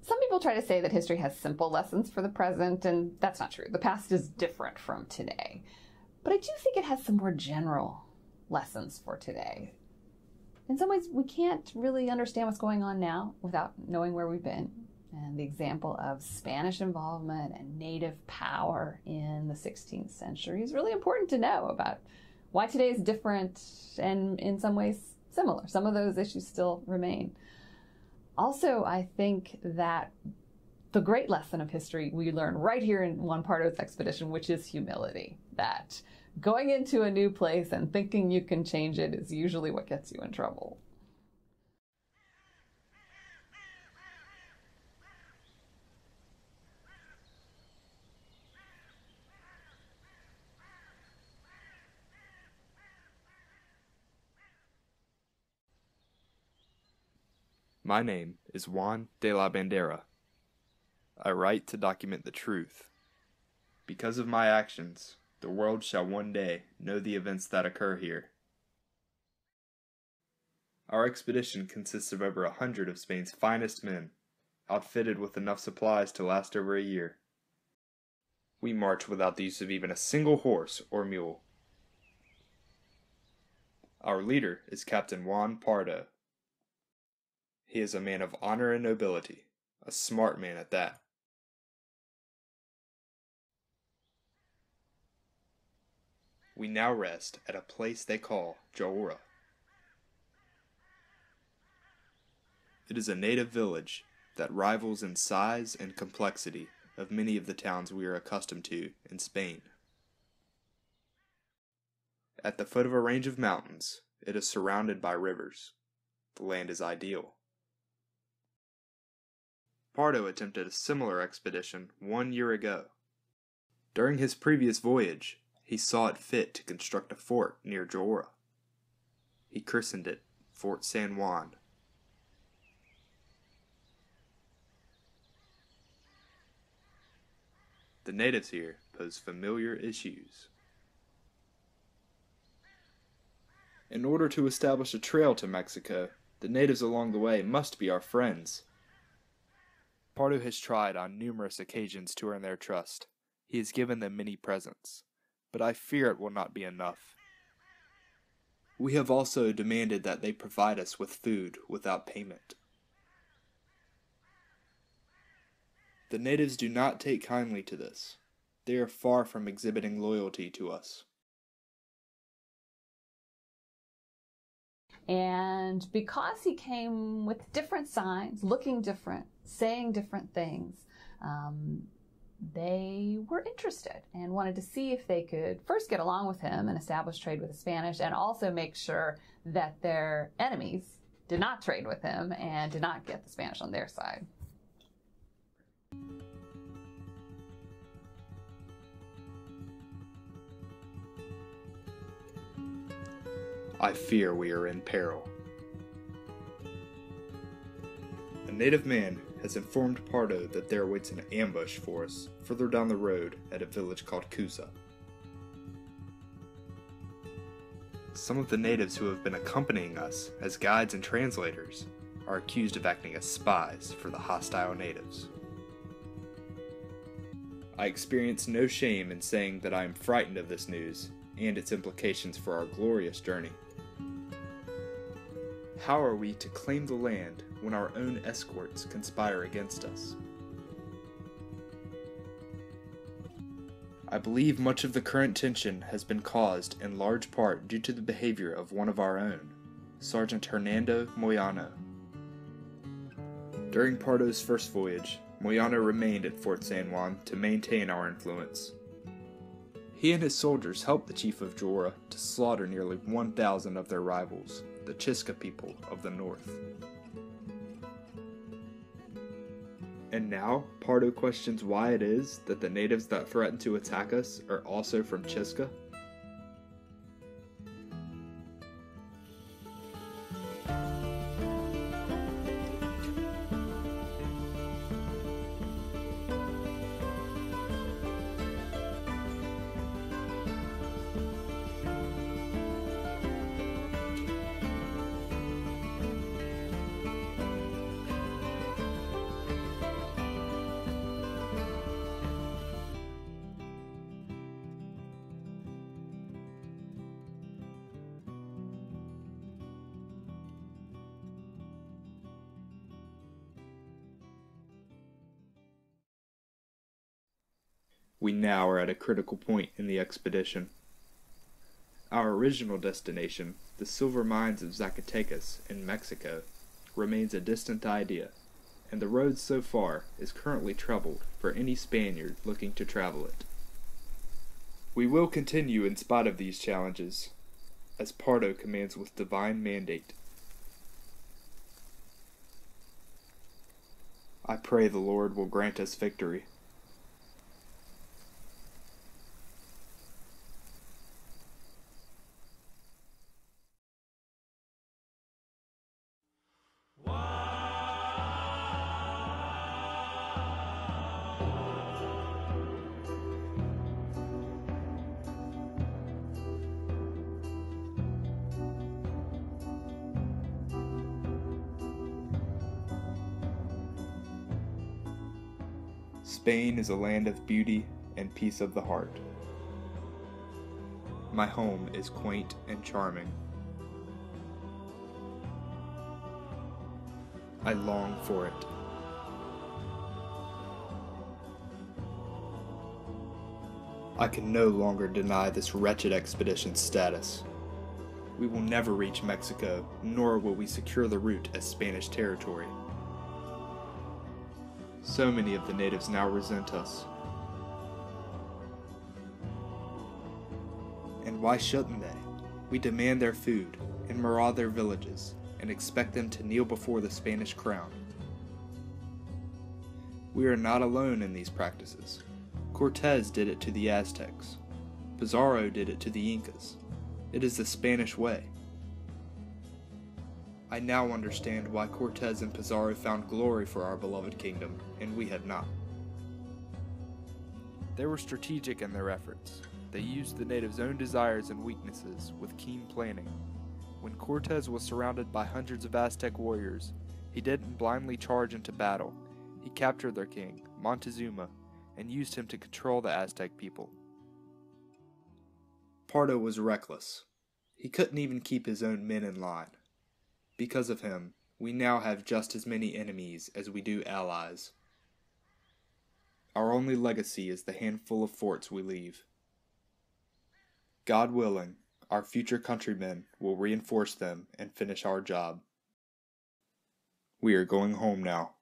Some people try to say that history has simple lessons for the present, and that's not true. The past is different from today. But I do think it has some more general lessons for today. In some ways, we can't really understand what's going on now without knowing where we've been. And the example of Spanish involvement and native power in the 16th century is really important to know about why today is different and in some ways similar. Some of those issues still remain. Also, I think that the great lesson of history we learn right here in Juan Pardo's expedition, which is humility, that going into a new place and thinking you can change it is usually what gets you in trouble. My name is Juan de la Bandera. I write to document the truth. Because of my actions, the world shall one day know the events that occur here. Our expedition consists of over 100 of Spain's finest men, outfitted with enough supplies to last over a year. We march without the use of even a single horse or mule. Our leader is Captain Juan Pardo. He is a man of honor and nobility, a smart man at that. We now rest at a place they call Jordan. It is a native village that rivals in size and complexity of many of the towns we are accustomed to in Spain. At the foot of a range of mountains, it is surrounded by rivers. The land is ideal. Pardo attempted a similar expedition 1 year ago. During his previous voyage, he saw it fit to construct a fort near Jordan. He christened it Fort San Juan. The natives here pose familiar issues. In order to establish a trail to Mexico, the natives along the way must be our friends. Pardo has tried on numerous occasions to earn their trust. He has given them many presents, but I fear it will not be enough. We have also demanded that they provide us with food without payment. The natives do not take kindly to this. They are far from exhibiting loyalty to us. And because he came with different signs, looking different, saying different things, they were interested and wanted to see if they could first get along with him and establish trade with the Spanish, and also make sure that their enemies did not trade with him and did not get the Spanish on their side. I fear we are in peril. A native man has informed Pardo that there awaits an ambush for us further down the road at a village called Cusa. Some of the natives who have been accompanying us as guides and translators are accused of acting as spies for the hostile natives. I experience no shame in saying that I am frightened of this news and its implications for our glorious journey. How are we to claim the land when our own escorts conspire against us? I believe much of the current tension has been caused in large part due to the behavior of one of our own, Sergeant Hernando Moyano. During Pardo's first voyage, Moyano remained at Fort San Juan to maintain our influence. He and his soldiers helped the chief of Jordan to slaughter nearly 1,000 of their rivals, the Chisca people of the north. And now, Pardo questions why it is that the natives that threaten to attack us are also from Chisca? We now are at a critical point in the expedition. Our original destination, the silver mines of Zacatecas in Mexico, remains a distant idea, and the road so far is currently troubled for any Spaniard looking to travel it. We will continue in spite of these challenges, as Pardo commands with divine mandate. I pray the Lord will grant us victory. Spain is a land of beauty and peace of the heart. My home is quaint and charming. I long for it. I can no longer deny this wretched expedition's status. We will never reach Mexico, nor will we secure the route as Spanish territory. So many of the natives now resent us. And why shouldn't they? We demand their food, and maraud their villages, and expect them to kneel before the Spanish crown. We are not alone in these practices. Cortez did it to the Aztecs. Pizarro did it to the Incas. It is the Spanish way. I now understand why Cortez and Pizarro found glory for our beloved kingdom, and we had not. They were strategic in their efforts. They used the natives' own desires and weaknesses with keen planning. When Cortez was surrounded by hundreds of Aztec warriors, he didn't blindly charge into battle. He captured their king, Montezuma, and used him to control the Aztec people. Pardo was reckless. He couldn't even keep his own men in line. Because of him, we now have just as many enemies as we do allies. Our only legacy is the handful of forts we leave. God willing, our future countrymen will reinforce them and finish our job. We are going home now.